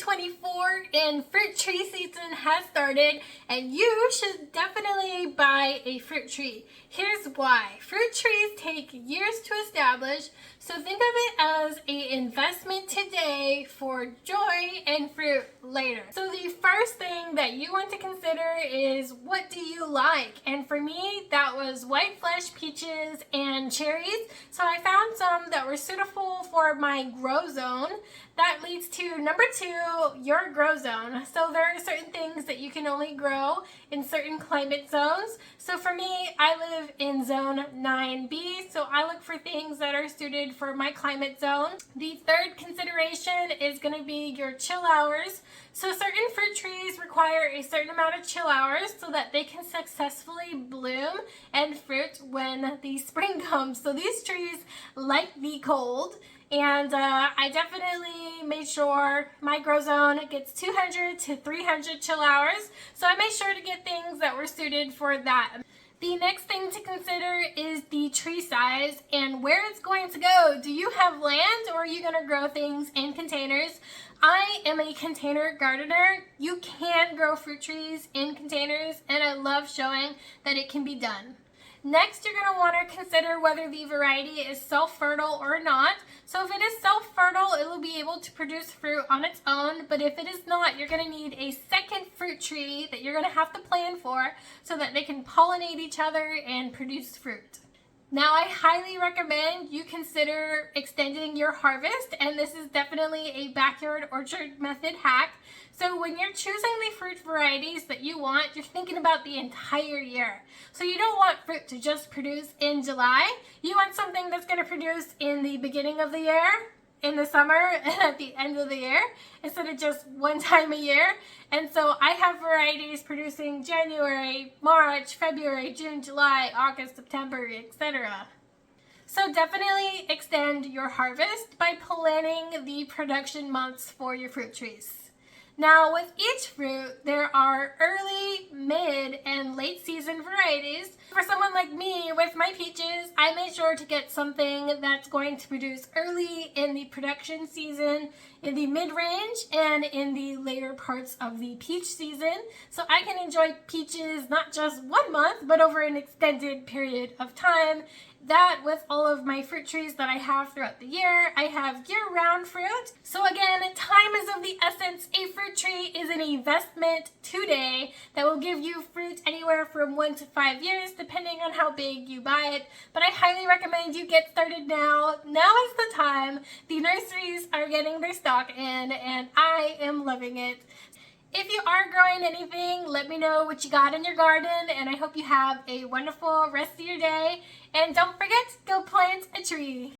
2024 and fruit tree season has started, and you should definitely buy a fruit tree. Here's why. Fruit trees take years to establish, so think of it as an investment today for joy and fruit later. So the first thing that you want to consider is, what do you like? And for me, that was white flesh peaches and cherries. So I found some that were suitable for my grow zone. That leads to number 2, your grow zone. So there are certain things that you can only grow in certain climate zones. So for me, I live in zone 9B, so I look for things that are suited for my climate zone. The third consideration is going to be your chill hours. So certain fruit trees require a certain amount of chill hours so that they can successfully bloom and fruit when the spring comes. So these trees like the cold. And I definitely made sure my grow zone gets 200 to 300 chill hours. So I made sure to get things that were suited for that. The next thing to consider is the tree size and where it's going to go. Do you have land, or are you going to grow things in containers? I am a container gardener. You can grow fruit trees in containers, and I love showing that it can be done. Next, you're going to want to consider whether the variety is self-fertile or not. So if it is self-fertile, it will be able to produce fruit on its own, but if it is not, you're going to need a second fruit tree that you're going to have to plan for so that they can pollinate each other and produce fruit. Now, I highly recommend you consider extending your harvest, and this is definitely a backyard orchard method hack. So when you're choosing the fruit varieties that you want, you're thinking about the entire year. So you don't want fruit to just produce in July. You want something that's going to produce in the beginning of the year, in the summer, and at the end of the year, instead of just one time a year. And so I have varieties producing January, March, February, June, July, August, September, etc. So definitely extend your harvest by planning the production months for your fruit trees. Now, with each fruit, there are early, mid, and late season varieties. For someone like me with my peaches, I made sure to get something that's going to produce early in the production season, in the mid-range, and in the later parts of the peach season. So I can enjoy peaches not just 1 month, but over an extended period of time. That with all of my fruit trees that I have throughout the year, I have year-round fruit. So again, time is of the essence. A fruit tree is an investment today that will give you fruit anywhere from 1 to 5 years, depending on how big you buy it. But I highly recommend you get started now. Now is the time. The nurseries are getting their stock in, and I am loving it. If you are growing anything, let me know what you got in your garden, and I hope you have a wonderful rest of your day. And don't forget, go plant a tree.